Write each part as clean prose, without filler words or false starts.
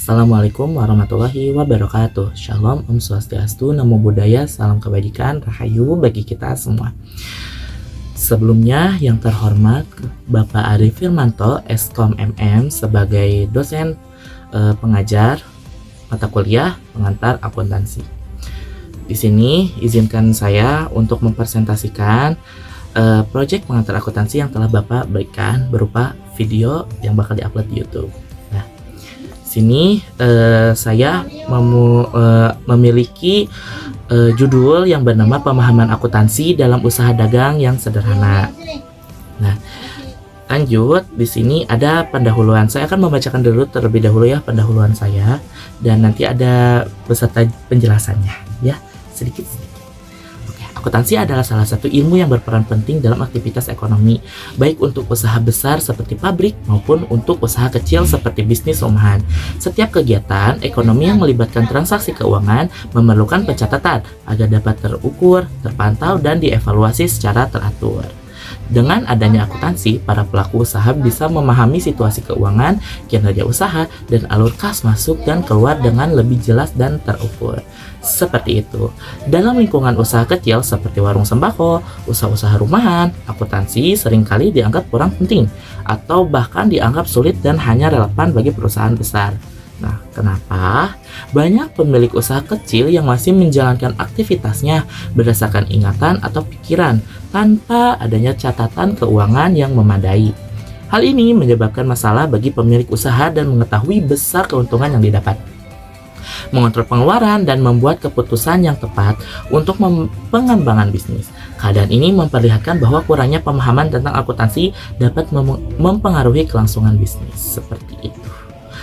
Assalamualaikum warahmatullahi wabarakatuh. Shalom, Om Swastiastu, Namo Buddhaya, salam kebajikan, rahayu bagi kita semua. Sebelumnya yang terhormat Bapak Ari Firmanto, Eskom MM, sebagai dosen pengajar mata kuliah pengantar akuntansi. Di sini izinkan saya untuk mempresentasikan proyek pengantar akuntansi yang telah Bapak berikan berupa video yang bakal diupload di YouTube. Sini saya memiliki judul yang bernama Pemahaman Akuntansi dalam Usaha Dagang yang Sederhana. Nah, lanjut di sini ada pendahuluan. Saya akan membacakan dulu terlebih dahulu ya pendahuluan saya, dan nanti ada beserta penjelasannya ya sedikit. Akuntansi adalah salah satu ilmu yang berperan penting dalam aktivitas ekonomi, baik untuk usaha besar seperti pabrik maupun untuk usaha kecil seperti bisnis rumahan. Setiap kegiatan ekonomi yang melibatkan transaksi keuangan memerlukan pencatatan agar dapat terukur, terpantau, dan dievaluasi secara teratur. Dengan adanya akuntansi, para pelaku usaha bisa memahami situasi keuangan, kinerja usaha, dan alur kas masuk dan keluar dengan lebih jelas dan terukur. Seperti itu. Dalam lingkungan usaha kecil seperti warung sembako, usaha-usaha rumahan, akuntansi seringkali dianggap kurang penting atau bahkan dianggap sulit dan hanya relevan bagi perusahaan besar. Nah, kenapa? Banyak pemilik usaha kecil yang masih menjalankan aktivitasnya berdasarkan ingatan atau pikiran tanpa adanya catatan keuangan yang memadai. Hal ini menyebabkan masalah bagi pemilik usaha dan mengetahui besar keuntungan yang didapat, mengontrol pengeluaran, dan membuat keputusan yang tepat untuk pengembangan bisnis. Keadaan ini memperlihatkan bahwa kurangnya pemahaman tentang akuntansi dapat mempengaruhi kelangsungan bisnis. Seperti itu.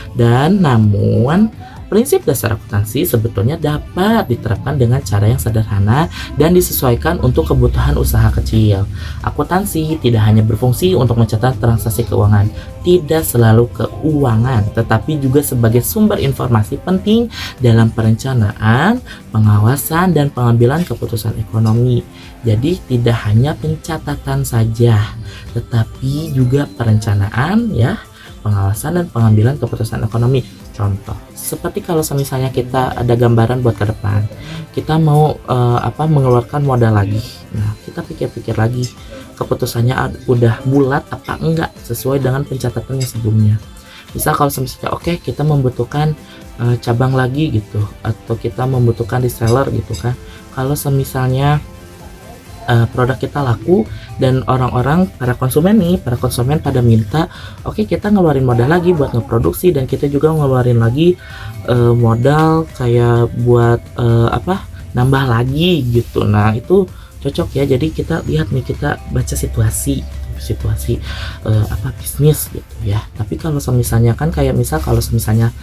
Dan namun prinsip dasar akuntansi sebetulnya dapat diterapkan dengan cara yang sederhana dan disesuaikan untuk kebutuhan usaha kecil. Akuntansi tidak hanya berfungsi untuk mencatat transaksi keuangan, tidak selalu keuangan, tetapi juga sebagai sumber informasi penting dalam perencanaan, pengawasan, dan pengambilan keputusan ekonomi. Jadi tidak hanya pencatatan saja, tetapi juga perencanaan, pengawasan, dan pengambilan keputusan ekonomi. Contoh, seperti kalau misalnya kita ada gambaran buat ke depan, kita mau mengeluarkan modal lagi. Nah, kita pikir-pikir lagi, keputusannya udah bulat apa enggak sesuai dengan pencatatannya sebelumnya. Misal kalau misalnya kita membutuhkan cabang lagi gitu, atau kita membutuhkan reseller gitu kan. Kalau misalnya produk kita laku dan para konsumen pada minta, kita ngeluarin modal lagi buat ngeproduksi, dan kita juga ngeluarin lagi modal kayak buat nambah lagi gitu. Nah, itu cocok ya. Jadi kita lihat nih, kita baca situasi bisnis gitu ya. Tapi kalau misalnya kan kayak kalau misalnya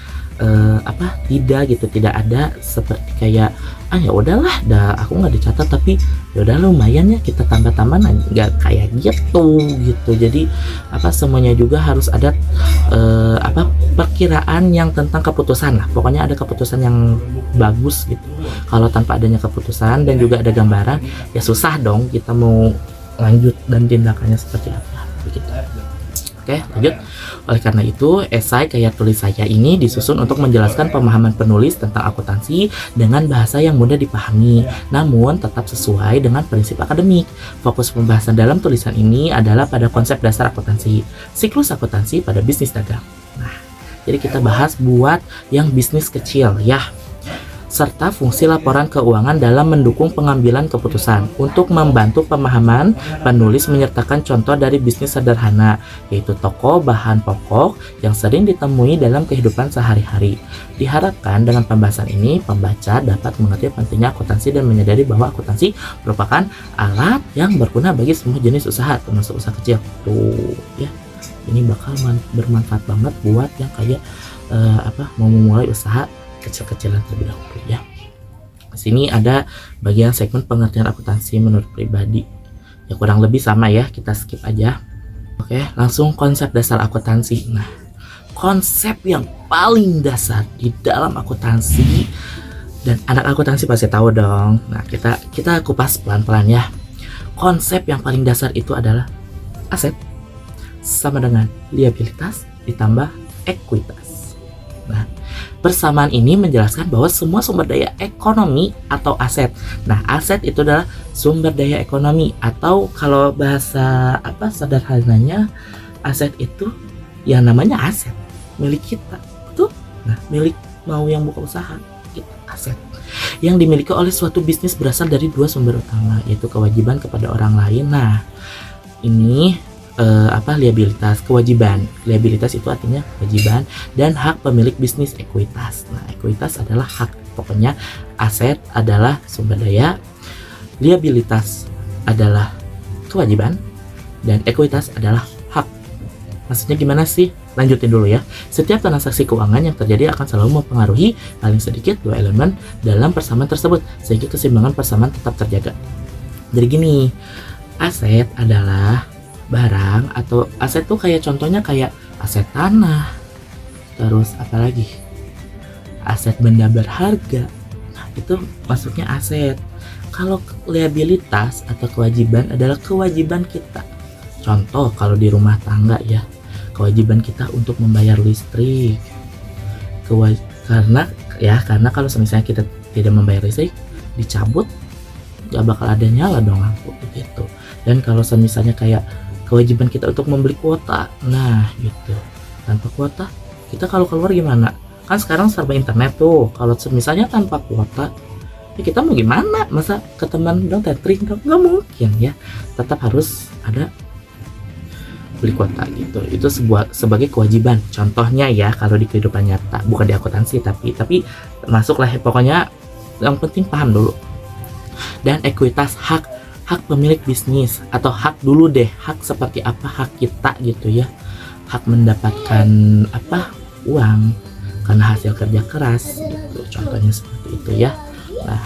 tidak ada seperti kayak ya udahlah, aku nggak dicatat, tapi ya udah lumayan ya kita tambah-tambah, nggak kayak gitu. Jadi semuanya juga harus ada perkiraan yang tentang keputusan lah. Pokoknya ada keputusan yang bagus gitu. Kalau tanpa adanya keputusan dan juga ada gambaran, ya susah dong kita mau lanjut dan tindakannya seperti apa begitu. Oke, lanjut. Oleh karena itu, esai karya tulis saya ini disusun untuk menjelaskan pemahaman penulis tentang akuntansi dengan bahasa yang mudah dipahami, namun tetap sesuai dengan prinsip akademik. Fokus pembahasan dalam tulisan ini adalah pada konsep dasar akuntansi, siklus akuntansi pada bisnis dagang. Nah, jadi kita bahas buat yang bisnis kecil ya, serta fungsi laporan keuangan dalam mendukung pengambilan keputusan. Untuk membantu pemahaman, penulis menyertakan contoh dari bisnis sederhana, yaitu toko bahan pokok yang sering ditemui dalam kehidupan sehari-hari. Diharapkan dengan pembahasan ini, pembaca dapat mengerti pentingnya akuntansi dan menyadari bahwa akuntansi merupakan alat yang berguna bagi semua jenis usaha, termasuk usaha kecil. Tuh ya, ini bakal bermanfaat banget buat yang kayak mau memulai usaha kecil-kecilan terlebih dahulu ya. Di sini ada bagian segmen pengertian akuntansi menurut pribadi. Ya kurang lebih sama ya, kita skip aja. Oke, langsung konsep dasar akuntansi. Nah, konsep yang paling dasar di dalam akuntansi, dan anak akuntansi pasti tahu dong. Nah, kita kupas pelan-pelan ya. Konsep yang paling dasar itu adalah aset sama dengan liabilitas ditambah ekuitas. Nah, Persamaan ini menjelaskan bahwa semua sumber daya ekonomi atau aset. Nah, aset itu adalah sumber daya ekonomi, atau kalau bahasa sederhananya, aset itu yang namanya aset milik kita. Tuh, nah, milik mau yang buka usaha itu aset yang dimiliki oleh suatu bisnis berasal dari dua sumber utama, yaitu kewajiban kepada orang lain. Nah, ini liabilitas, kewajiban. Liabilitas itu artinya kewajiban, dan hak pemilik bisnis, ekuitas. Nah, ekuitas adalah hak. Pokoknya aset adalah sumber daya, liabilitas adalah kewajiban, dan ekuitas adalah hak. Maksudnya gimana sih? Lanjutin dulu ya. Setiap transaksi keuangan yang terjadi akan selalu mempengaruhi paling sedikit dua elemen dalam persamaan tersebut, sehingga keseimbangan persamaan tetap terjaga. Jadi gini, aset adalah barang, atau aset tuh kayak contohnya kayak aset tanah, terus apalagi aset benda berharga. Nah, itu maksudnya aset. Kalau liabilitas atau kewajiban adalah kewajiban kita. Contoh kalau di rumah tangga ya, kewajiban kita untuk membayar listrik. Karena kalau misalnya kita tidak membayar listrik, dicabut, gak bakal ada nyala dong lampu gitu. Dan kalau misalnya kayak kewajiban kita untuk membeli kuota, nah gitu. Tanpa kuota, kita kalau keluar gimana? Kan sekarang serba internet tuh. Kalau misalnya tanpa kuota, ya kita mau gimana? Masa ke teman dong tethering? Nggak mungkin ya. Tetap harus ada beli kuota gitu. Itu sebagai kewajiban. Contohnya ya, kalau di kehidupan nyata, bukan di akuntansi, tapi masuklah ya, pokoknya yang penting paham dulu. Dan ekuitas, hak pemilik bisnis, atau hak dulu deh, hak seperti apa hak kita gitu ya. Hak mendapatkan uang karena hasil kerja keras gitu. Contohnya seperti itu ya. Nah,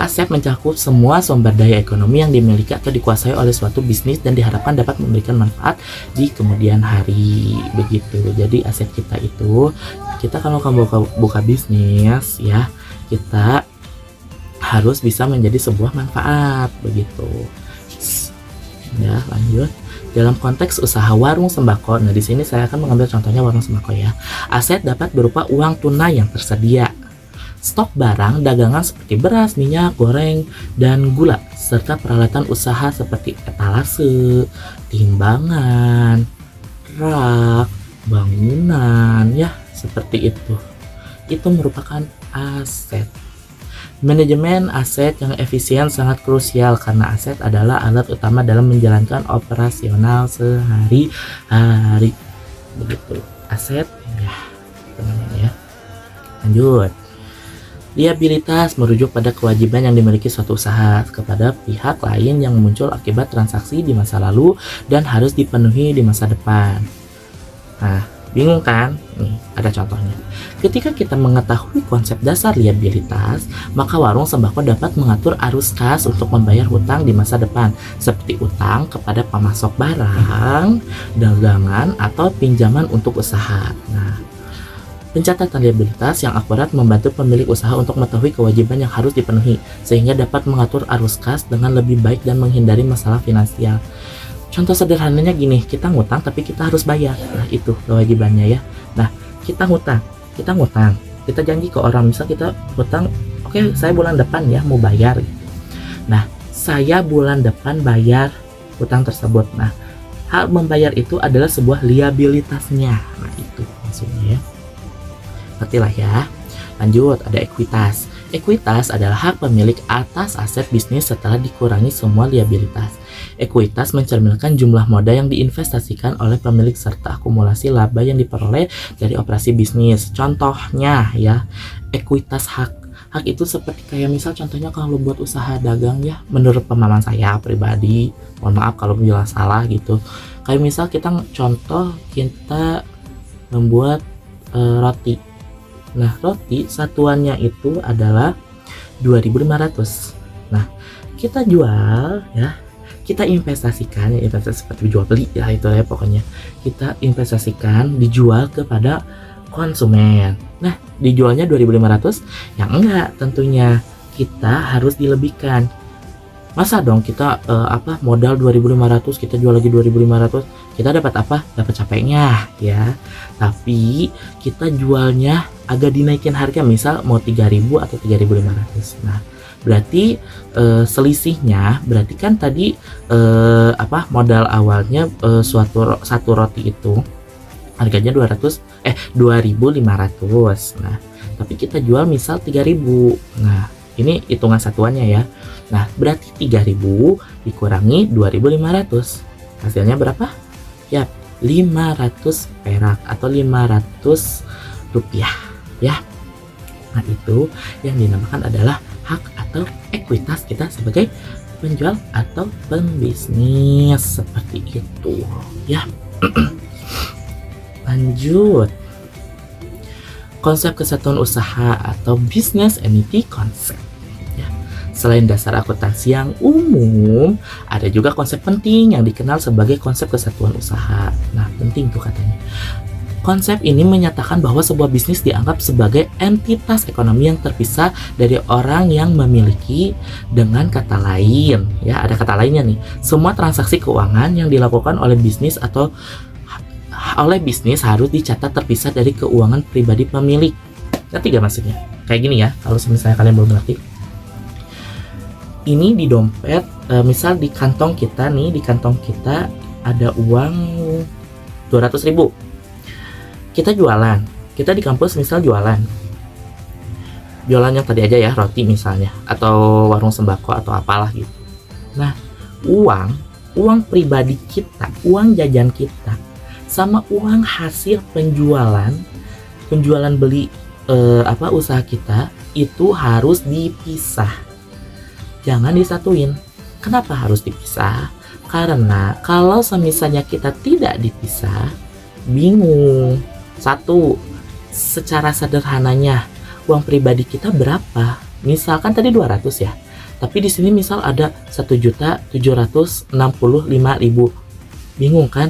aset mencakup semua sumber daya ekonomi yang dimiliki atau dikuasai oleh suatu bisnis dan diharapkan dapat memberikan manfaat di kemudian hari, begitu. Jadi aset kita itu, kita kalau buka bisnis ya, kita harus bisa menjadi sebuah manfaat, begitu. Ya, lanjut. Dalam konteks usaha warung sembako, nah di sini saya akan mengambil contohnya warung sembako ya. Aset dapat berupa uang tunai yang tersedia, stok barang dagangan seperti beras, minyak goreng, dan gula, serta peralatan usaha seperti etalase, timbangan, rak, bangunan, ya seperti itu. Itu merupakan aset. Manajemen aset yang efisien sangat krusial karena aset adalah alat utama dalam menjalankan operasional sehari-hari. Begitu. Aset ya, teman-teman ya. Lanjut. Liabilitas merujuk pada kewajiban yang dimiliki suatu usaha kepada pihak lain yang muncul akibat transaksi di masa lalu dan harus dipenuhi di masa depan. Nah, bingung kan? Nih, ada contohnya. Ketika kita mengetahui konsep dasar liabilitas, maka warung sembako dapat mengatur arus kas untuk membayar hutang di masa depan, seperti utang kepada pemasok barang, dagangan, atau pinjaman untuk usaha. Nah, pencatatan liabilitas yang akurat membantu pemilik usaha untuk mengetahui kewajiban yang harus dipenuhi, sehingga dapat mengatur arus kas dengan lebih baik dan menghindari masalah finansial. Contoh sederhananya gini, kita ngutang tapi kita harus bayar. Nah, itu kewajibannya ya. Nah, kita ngutang, kita janji ke orang, misal kita hutang, oke, saya bulan depan ya mau bayar. Nah, saya bulan depan bayar hutang tersebut. Nah, hal membayar itu adalah sebuah liabilitasnya. Nah, itu maksudnya ya. Ngertilah ya. Lanjut, ada ekuitas. Ekuitas adalah hak pemilik atas aset bisnis setelah dikurangi semua liabilitas. Ekuitas mencerminkan jumlah modal yang diinvestasikan oleh pemilik serta akumulasi laba yang diperoleh dari operasi bisnis. Contohnya ya, ekuitas hak. Hak itu seperti kayak misal contohnya kalau buat usaha dagang ya, menurut pemahaman saya pribadi, mohon maaf kalau bila salah gitu. Kayak misal kita membuat roti. Nah, roti satuannya itu adalah 2.500. Nah, kita jual ya, kita investasikan ya, investasi seperti jual beli ya, itu ya pokoknya. Kita investasikan, dijual kepada konsumen. Nah, dijualnya 2.500, ya enggak, tentunya kita harus dilebihkan. Masa dong kita modal 2.500, kita jual lagi 2.500, kita dapat apa? Dapat capeknya ya. Tapi kita jualnya agak dinaikin harga, misal mau 3.000 atau 3.500. Nah, berarti selisihnya berarti kan tadi modal awalnya satu roti itu harganya 2.500. Nah, tapi kita jual misal 3.000. Nah, ini hitungan satuannya ya. Nah, berarti 3.000 dikurangi 2.500. Hasilnya berapa? Ya, 500 perak atau 500 rupiah ya. Nah, itu yang dinamakan adalah hak atau ekuitas kita sebagai penjual atau pembisnis, seperti itu ya. Lanjut, konsep kesatuan usaha atau business entity concept ya. Selain dasar akuntansi yang umum, ada juga konsep penting yang dikenal sebagai konsep kesatuan usaha. Nah, penting tuh katanya. Konsep ini menyatakan bahwa sebuah bisnis dianggap sebagai entitas ekonomi yang terpisah dari orang yang memiliki. Dengan kata lain, ya ada kata lainnya nih, semua transaksi keuangan yang dilakukan oleh bisnis harus dicatat terpisah dari keuangan pribadi pemilik. Ngerti gak maksudnya? Kayak gini ya, kalau misalnya kalian belum ngerti. Ini di dompet, misal di kantong kita ada uang 200.000. Kita jualan, kita di kampus misal jualan yang tadi aja ya, roti misalnya, atau warung sembako atau apalah gitu. Nah, uang pribadi kita, uang jajan kita, sama uang hasil penjualan beli usaha kita itu harus dipisah, jangan disatuin. Kenapa harus dipisah? Karena kalau misalnya kita tidak dipisah, bingung. Satu, secara sederhananya uang pribadi kita berapa? Misalkan tadi 200 ya, tapi di sini misal ada 1.765.000. Bingung kan?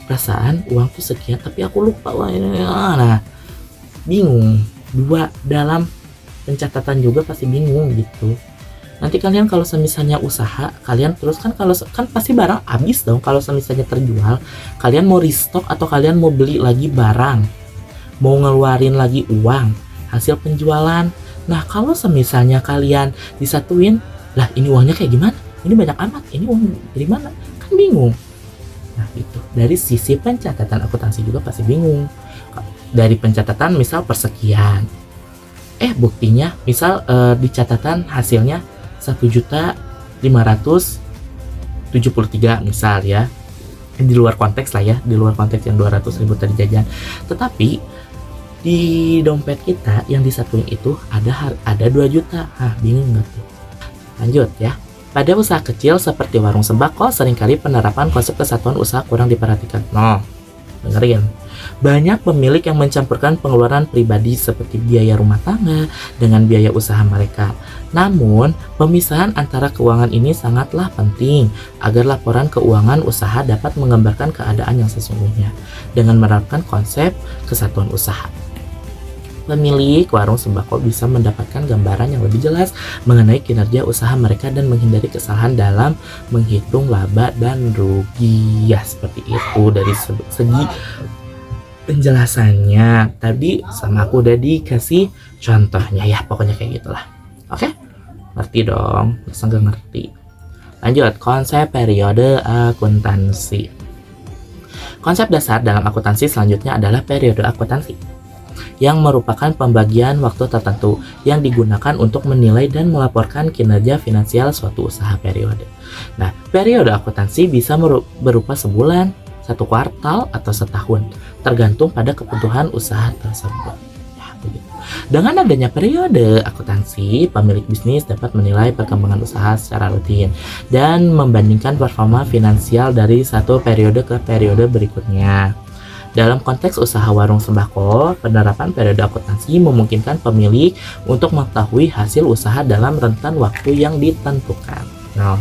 Perasaan uang tuh sekian tapi aku lupa. Nah, bingung. Dua, dalam pencatatan juga pasti bingung gitu. Nanti kalian kalau misalnya usaha, kalian terus kan pasti barang habis dong. Kalau misalnya terjual, kalian mau restock atau kalian mau beli lagi barang, mau ngeluarin lagi uang hasil penjualan. Nah, kalau misalnya kalian disatuin, lah ini uangnya kayak gimana? Ini banyak amat, ini uang dari mana? Kan bingung. Nah, itu dari sisi pencatatan akuntansi juga pasti bingung. Dari pencatatan misal persekian, buktinya misal di catatan hasilnya 1.573 misal ya, di luar konteks lah ya, di luar konteks yang 200.000 tadi jajan. Tetapi di dompet kita yang disatuin itu ada 2 juta. Bingung nggak tuh? Lanjut ya. Pada usaha kecil seperti warung sembako, seringkali penerapan konsep kesatuan usaha kurang diperhatikan. Dengerin. Banyak pemilik yang mencampurkan pengeluaran pribadi seperti biaya rumah tangga dengan biaya usaha mereka. Namun, pemisahan antara keuangan ini sangatlah penting agar laporan keuangan usaha dapat menggambarkan keadaan yang sesungguhnya dengan menerapkan konsep kesatuan usaha. Pemilik warung sembako bisa mendapatkan gambaran yang lebih jelas mengenai kinerja usaha mereka dan menghindari kesalahan dalam menghitung laba dan rugi. Ya, seperti itu dari segi penjelasannya. Tadi sama aku udah dikasih contohnya ya, pokoknya kayak gitulah. Oke? Ngerti dong? Masa nggak ngerti? Lanjut, konsep periode akuntansi. Konsep dasar dalam akuntansi selanjutnya adalah periode akuntansi, yang merupakan pembagian waktu tertentu yang digunakan untuk menilai dan melaporkan kinerja finansial suatu usaha periode. Nah, periode akuntansi bisa berupa sebulan, 1 kuartal, atau setahun, tergantung pada kebutuhan usaha tersebut. Ya, begitu. Dengan adanya periode akuntansi, pemilik bisnis dapat menilai perkembangan usaha secara rutin dan membandingkan performa finansial dari satu periode ke periode berikutnya. Dalam konteks usaha warung sembako, penerapan periode akuntansi memungkinkan pemilik untuk mengetahui hasil usaha dalam rentan waktu yang ditentukan. Nah,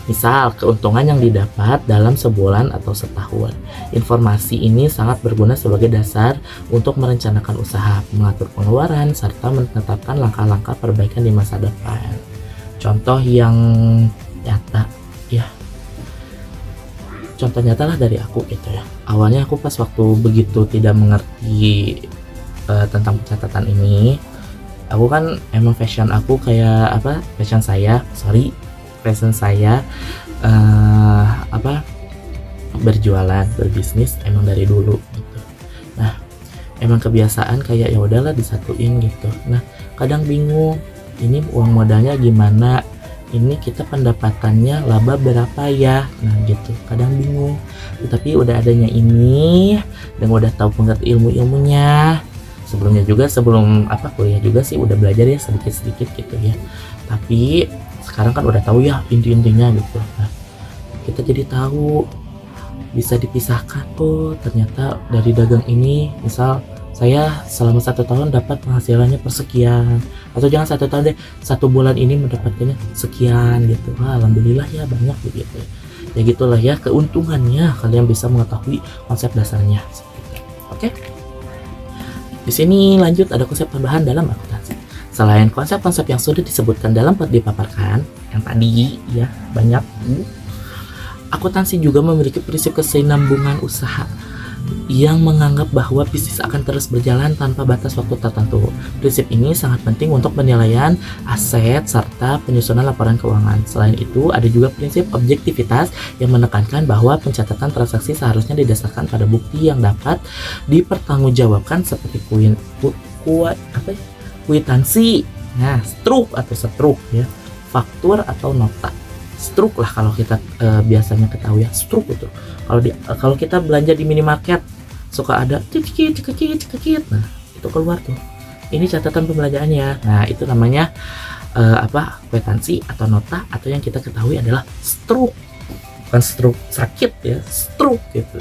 misal keuntungan yang didapat dalam sebulan atau setahun. Informasi ini sangat berguna sebagai dasar untuk merencanakan usaha, mengatur pengeluaran, serta menetapkan langkah-langkah perbaikan di masa depan. Contoh yang nyata, ya. Contoh nyata lah dari aku gitu ya. Awalnya aku pas waktu begitu tidak mengerti tentang pencatatan ini. Aku kan emang fashion saya berjualan, berbisnis emang dari dulu gitu. Nah, emang kebiasaan kayak ya udahlah disatuin gitu. Nah, kadang bingung, ini uang modalnya gimana? Ini kita pendapatannya laba berapa ya? Nah, gitu. Kadang bingung. Tapi udah adanya ini dan udah tahu pengerti ilmu-ilmunya. Sebelum kuliah juga sih udah belajar ya sedikit-sedikit gitu ya. Tapi sekarang kan udah tahu ya inti-intinya gitu. Nah, kita jadi tahu bisa dipisahkan. Oh, ternyata dari dagang ini, misal saya selama 1 tahun dapat penghasilannya persekian, atau jangan 1 tahun deh, 1 bulan ini mendapatkannya sekian gitu. Wah, alhamdulillah ya banyak begitu. Ya gitulah ya keuntungannya, kalian bisa mengetahui konsep dasarnya. Oke. Di sini lanjut ada konsep tambahan dalam akuntansi. Selain konsep-konsep yang sudah disebutkan dalam dipaparkan yang tadi ya banyak, akuntansi juga memiliki prinsip kesinambungan usaha yang menganggap bahwa bisnis akan terus berjalan tanpa batas waktu tertentu. Prinsip ini sangat penting untuk penilaian aset serta penyusunan laporan keuangan. Selain itu, ada juga prinsip objektivitas yang menekankan bahwa pencatatan transaksi seharusnya didasarkan pada bukti yang dapat dipertanggungjawabkan seperti kwitansi, struk atau setruk ya, faktur atau nota. Struk lah kalau kita biasanya ketahui ya, struk itu. Kalau kita belanja di minimarket suka ada cekit. Nah, itu keluar tuh. Ini catatan pembelanjaannya. Nah, itu namanya kwitansi atau nota, atau yang kita ketahui adalah struk. Bukan struk sakit ya, struk gitu.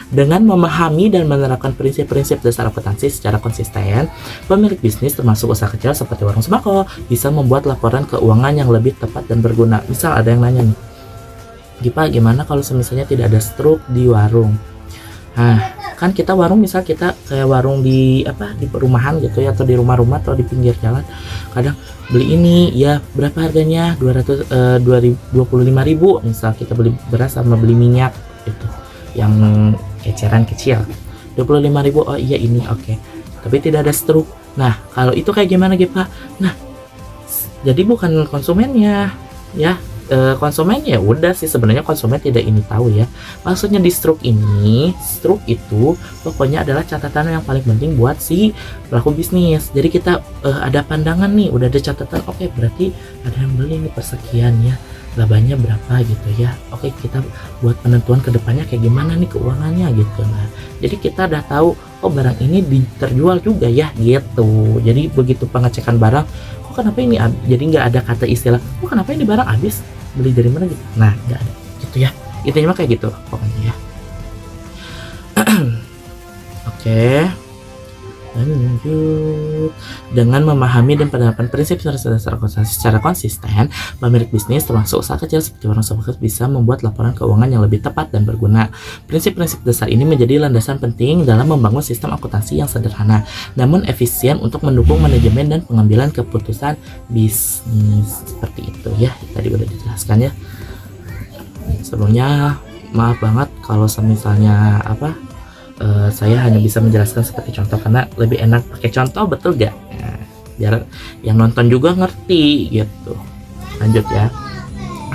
Dengan memahami dan menerapkan prinsip-prinsip dasar akuntansi secara konsisten, pemilik bisnis termasuk usaha kecil seperti warung sembako bisa membuat laporan keuangan yang lebih tepat dan berguna. Misal ada yang nanya nih, Gipa, gimana kalau misalnya tidak ada struk di warung? Nah, kan kita warung, misal kita kayak warung di perumahan gitu ya, atau di rumah-rumah atau di pinggir jalan, kadang beli ini ya berapa harganya? 25.000 misal kita beli beras sama beli minyak gitu, yang eceran kecil 25.000. Oh iya ini oke. Tapi tidak ada struk. Nah, kalau itu kayak gimana Pak? Nah, jadi bukan konsumennya ya, konsumennya ya udah sih, sebenarnya konsumen tidak ini tahu ya. Maksudnya di struk itu pokoknya adalah catatan yang paling penting buat si pelaku bisnis. Jadi kita ada pandangan nih, udah ada catatan, oke, berarti ada yang beli nih persekian ya, labanya berapa gitu ya. Oke, kita buat penentuan kedepannya kayak gimana nih keuangannya gitu. Nah, jadi kita udah tahu, oh barang ini terjual juga ya gitu. Jadi begitu pengecekan barang, kok kenapa ini, jadi nggak ada kata istilah, kok kenapa ini barang habis, beli dari mana gitu. Nah, nggak ada gitu ya. Intinya mah kayak gitu pokoknya ya. Oke. Lanjut, dengan memahami dan penerapan prinsip dasar akuntansi secara konsisten, pemilik bisnis termasuk usaha kecil seperti warung sembako bisa membuat laporan keuangan yang lebih tepat dan berguna. Prinsip-prinsip dasar ini menjadi landasan penting dalam membangun sistem akuntansi yang sederhana namun efisien untuk mendukung manajemen dan pengambilan keputusan bisnis. Seperti itu ya, tadi udah dijelaskan ya. Sebelumnya maaf banget kalau misalnya saya hanya bisa menjelaskan seperti contoh karena lebih enak pakai contoh, betul gak? Nah, biar yang nonton juga ngerti gitu. Lanjut ya.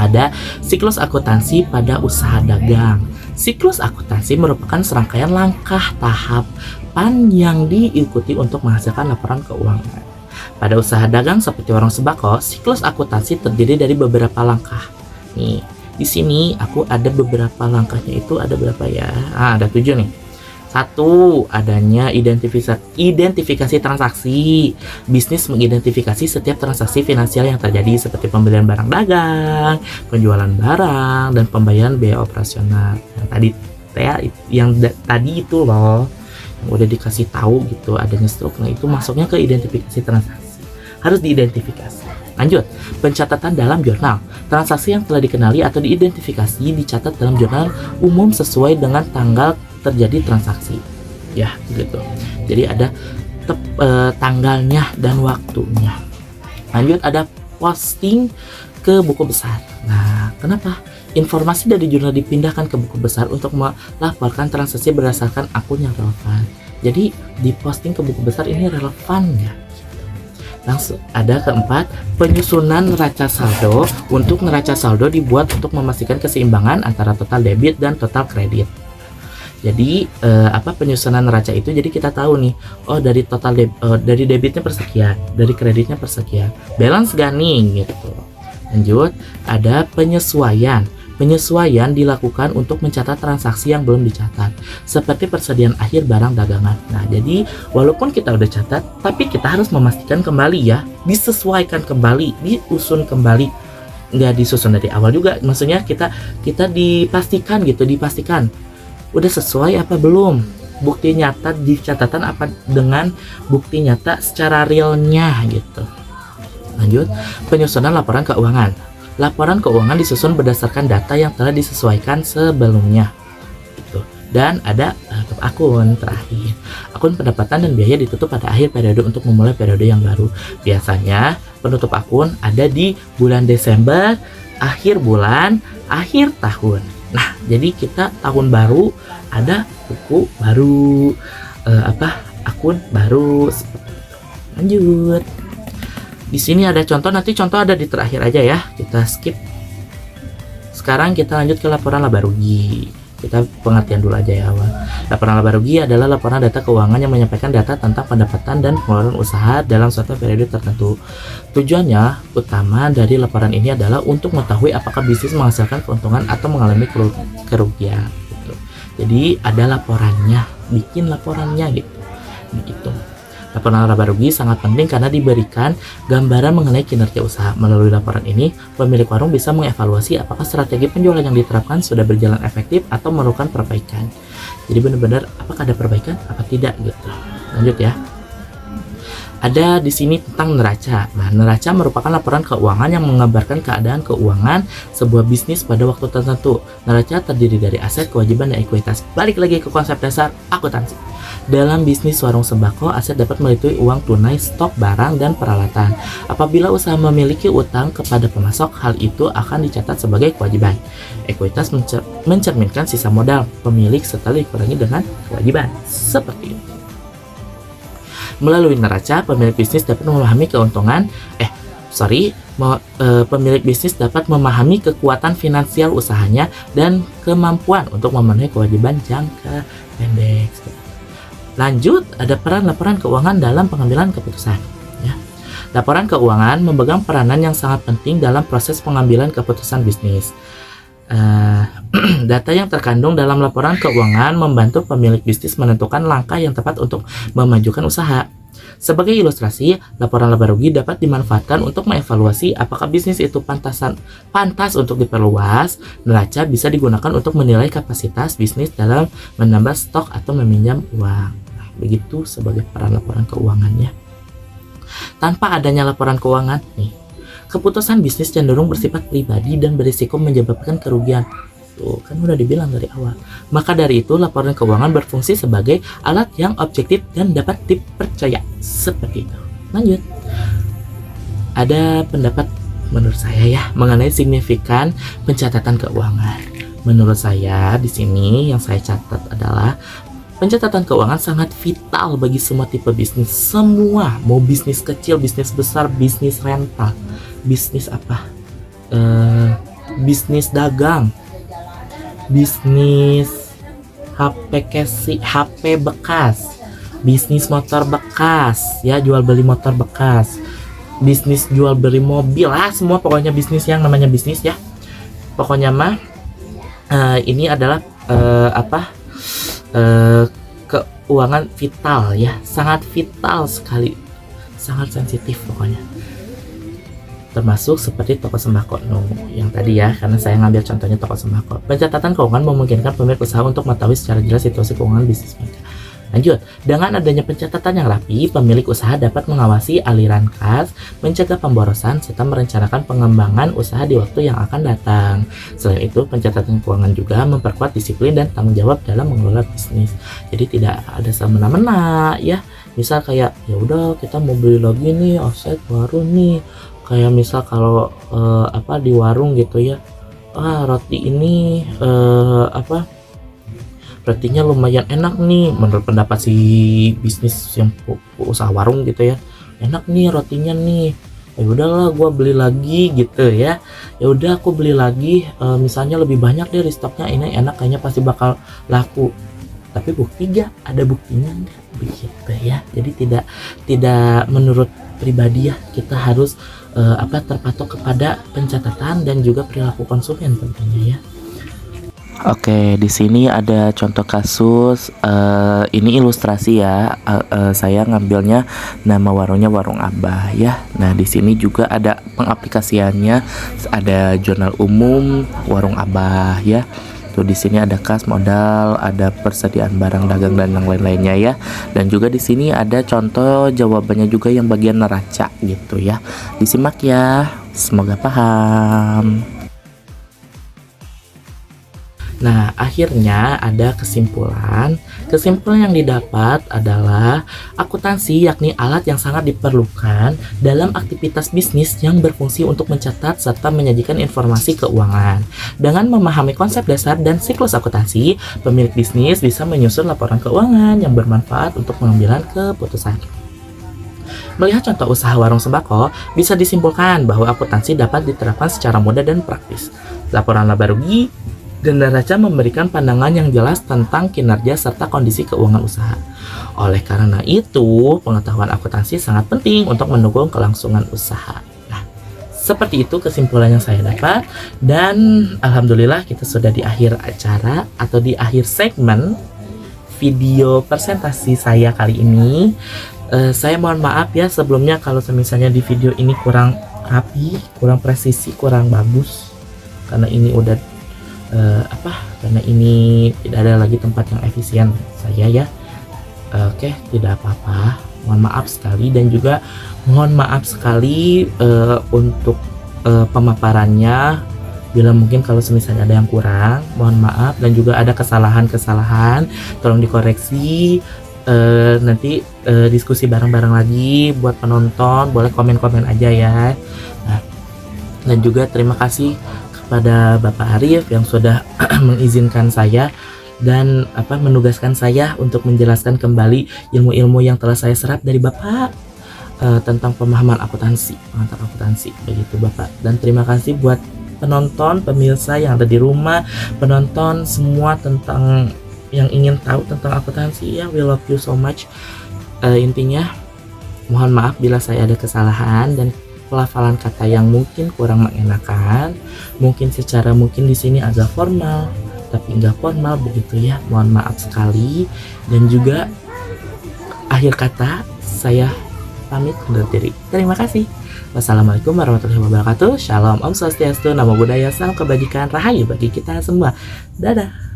Ada siklus akuntansi pada usaha dagang. Siklus akuntansi merupakan serangkaian langkah tahapan yang diikuti untuk menghasilkan laporan keuangan. Pada usaha dagang seperti warung sembako, siklus akuntansi terdiri dari beberapa langkah. Nih, di sini aku ada beberapa langkahnya, itu ada berapa ya? Ada 7 nih. 1. Adanya identifikasi transaksi. Bisnis mengidentifikasi setiap transaksi finansial yang terjadi seperti pembelian barang dagang, penjualan barang, dan pembayaran biaya operasional. Yang tadi itu loh, yang udah dikasih tahu gitu adanya struk. Nah, itu masuknya ke identifikasi transaksi. Harus diidentifikasi. Lanjut, pencatatan dalam jurnal. Transaksi yang telah dikenali atau diidentifikasi dicatat dalam jurnal umum sesuai dengan tanggal terjadi transaksi ya gitu. Jadi ada tanggalnya dan waktunya. Lanjut, ada posting ke buku besar. Nah, kenapa informasi dari jurnal dipindahkan ke buku besar untuk melaporkan transaksi berdasarkan akun yang relevan? Jadi diposting ke buku besar ini relevan nggak? Langsung ada keempat, penyusunan neraca saldo. Untuk neraca saldo dibuat untuk memastikan keseimbangan antara total debit dan total kredit. Jadi penyusunan neraca itu, jadi kita tahu nih, oh dari total dari debitnya persekian, dari kreditnya persekian, balance gak nih gitu. Lanjut, ada penyesuaian. Penyesuaian dilakukan untuk mencatat transaksi yang belum dicatat, seperti persediaan akhir barang dagangan. Nah, jadi walaupun kita udah catat, tapi kita harus memastikan kembali ya, disesuaikan kembali, diusun kembali. Nggak disusun dari awal juga, maksudnya kita dipastikan gitu, dipastikan udah sesuai apa belum, bukti nyata di catatan apa dengan bukti nyata secara realnya gitu. Lanjut, penyusunan laporan keuangan. Laporan keuangan disusun berdasarkan data yang telah disesuaikan sebelumnya. Gitu. Dan ada penutup akun terakhir. Akun pendapatan dan biaya ditutup pada akhir periode untuk memulai periode yang baru. Biasanya penutup akun ada di bulan Desember, akhir bulan, akhir tahun. Nah, jadi kita tahun baru ada buku baru, akun baru. Lanjut. Di sini ada contoh, nanti contoh ada di terakhir aja ya, kita skip. Sekarang kita lanjut ke laporan laba rugi. Kita pengertian dulu aja ya awal. Laporan laba rugi adalah laporan data keuangan yang menyampaikan data tentang pendapatan dan pengeluaran usaha dalam suatu periode tertentu. Tujuannya utama dari laporan ini adalah untuk mengetahui apakah bisnis menghasilkan keuntungan atau mengalami kerugian. Gitu. Jadi ada laporannya, bikin laporannya gitu. Begitu. Laporan laba rugi sangat penting karena diberikan gambaran mengenai kinerja usaha. Melalui laporan ini, pemilik warung bisa mengevaluasi apakah strategi penjualan yang diterapkan sudah berjalan efektif atau memerlukan perbaikan. Jadi benar-benar apakah ada perbaikan, apa tidak gitu. Lanjut ya. Ada di sini tentang neraca. Nah, neraca merupakan laporan keuangan yang menggambarkan keadaan keuangan sebuah bisnis pada waktu tertentu. Neraca terdiri dari aset, kewajiban, dan ekuitas. Balik lagi ke konsep dasar akuntansi. Dalam bisnis warung sembako, aset dapat meliputi uang tunai, stok barang, dan peralatan. Apabila usaha memiliki utang kepada pemasok, hal itu akan dicatat sebagai kewajiban. Ekuitas mencerminkan sisa modal pemilik setelah dikurangi dengan kewajiban. Seperti ini. Melalui neraca, pemilik bisnis dapat memahami pemilik bisnis dapat memahami kekuatan finansial usahanya dan kemampuan untuk memenuhi kewajiban jangka pendek. Lanjut, ada peran laporan keuangan dalam pengambilan keputusan. Ya. Laporan keuangan memegang peranan yang sangat penting dalam proses pengambilan keputusan bisnis. Data yang terkandung dalam laporan keuangan membantu pemilik bisnis menentukan langkah yang tepat untuk memajukan usaha. Sebagai ilustrasi, laporan laba rugi dapat dimanfaatkan untuk mengevaluasi apakah bisnis itu pantas untuk diperluas. Neraca bisa digunakan untuk menilai kapasitas bisnis dalam menambah stok atau meminjam uang. Begitu sebagai peran laporan keuangannya. Tanpa adanya laporan keuangan nih, keputusan bisnis cenderung bersifat pribadi dan berisiko menyebabkan kerugian. Tuh, kan udah dibilang dari awal. Maka dari itu, laporan keuangan berfungsi sebagai alat yang objektif dan dapat dipercaya. Seperti itu. Lanjut. Ada pendapat menurut saya ya mengenai signifikan pencatatan keuangan. Menurut saya di sini yang saya catat adalah pencatatan keuangan sangat vital bagi semua tipe bisnis. Semua, mau bisnis kecil, bisnis besar, bisnis rental, bisnis bisnis dagang, bisnis HP bekas, bisnis motor bekas, ya jual beli motor bekas, bisnis jual beli mobil, semua pokoknya bisnis yang namanya bisnis ya. Pokoknya mah ini adalah keuangan vital ya, sangat vital sekali, sangat sensitif pokoknya. Termasuk seperti toko sembako yang tadi ya, karena saya ngambil contohnya toko sembako. Pencatatan keuangan memungkinkan pemilik usaha untuk mengetahui secara jelas situasi keuangan bisnis mereka. Lanjut, dengan adanya pencatatan yang rapi, pemilik usaha dapat mengawasi aliran kas, mencegah pemborosan, serta merencanakan pengembangan usaha di waktu yang akan datang. Selain itu, pencatatan keuangan juga memperkuat disiplin dan tanggung jawab dalam mengelola bisnis. Jadi tidak ada semena-mena ya. Misal kayak ya udah kita mau beli lagi nih aset baru nih. Kayak misal kalau di warung gitu ya. Roti ini rotinya lumayan enak nih menurut pendapat si bisnis yang usaha warung gitu ya. Enak nih rotinya nih. Ya udahlah gue beli lagi gitu ya. Ya udah aku beli lagi, misalnya lebih banyak deh stoknya, ini enak kayaknya pasti bakal laku. Tapi bukti gak? Ada buktinya nggak? Begitu ya. Jadi tidak menurut pribadi ya, kita harus terpatok kepada pencatatan dan juga perilaku konsumen tentunya ya. Oke, di sini ada contoh kasus. Ini ilustrasi ya. Saya ngambilnya nama warungnya Warung Abah ya. Nah, di sini juga ada pengaplikasiannya. Ada jurnal umum Warung Abah ya. Tuh di sini ada kas modal, ada persediaan barang dagang dan yang lain-lainnya ya. Dan juga di sini ada contoh jawabannya juga yang bagian neraca gitu ya. Disimak ya. Semoga paham. Nah, akhirnya ada kesimpulan. Kesimpulan yang didapat adalah akuntansi yakni alat yang sangat diperlukan dalam aktivitas bisnis yang berfungsi untuk mencatat serta menyajikan informasi keuangan. Dengan memahami konsep dasar dan siklus akuntansi, pemilik bisnis bisa menyusun laporan keuangan yang bermanfaat untuk pengambilan keputusan. Melihat contoh usaha warung sembako, bisa disimpulkan bahwa akuntansi dapat diterapkan secara mudah dan praktis. Laporan laba rugi dan neraca memberikan pandangan yang jelas tentang kinerja serta kondisi keuangan usaha. Oleh karena itu, pengetahuan akuntansi sangat penting untuk mendukung kelangsungan usaha. Nah, seperti itu kesimpulan yang saya dapat, dan alhamdulillah kita sudah di akhir acara atau di akhir segmen video presentasi saya kali ini. Saya mohon maaf ya sebelumnya kalau misalnya di video ini kurang rapi, kurang presisi, kurang bagus, karena ini udah karena ini tidak ada lagi tempat yang efisien saya ya. Oke, tidak apa-apa, mohon maaf sekali, dan juga mohon maaf sekali untuk pemaparannya. Bila mungkin kalau misalnya ada yang kurang, mohon maaf, dan juga ada kesalahan-kesalahan tolong dikoreksi. Nanti diskusi bareng-bareng lagi. Buat penonton boleh komen-komen aja ya. Nah, dan juga terima kasih pada Bapak Arif yang sudah mengizinkan saya dan menugaskan saya untuk menjelaskan kembali ilmu-ilmu yang telah saya serap dari Bapak tentang pemahaman akuntansi, pengantar akuntansi begitu Bapak. Dan terima kasih buat penonton, pemirsa yang ada di rumah, penonton semua tentang yang ingin tahu tentang akuntansi ya. We love you so much. Intinya mohon maaf bila saya ada kesalahan dan pelafalan kata yang mungkin kurang mengenakan, mungkin secara mungkin di sini agak formal tapi nggak formal begitu ya, mohon maaf sekali. Dan juga akhir kata saya pamit undur diri. Terima kasih. Wassalamualaikum warahmatullahi wabarakatuh. Shalom, Om Swastiastu, Namo Buddhaya, Salam Kebajikan, Rahayu bagi kita semua. Dadah.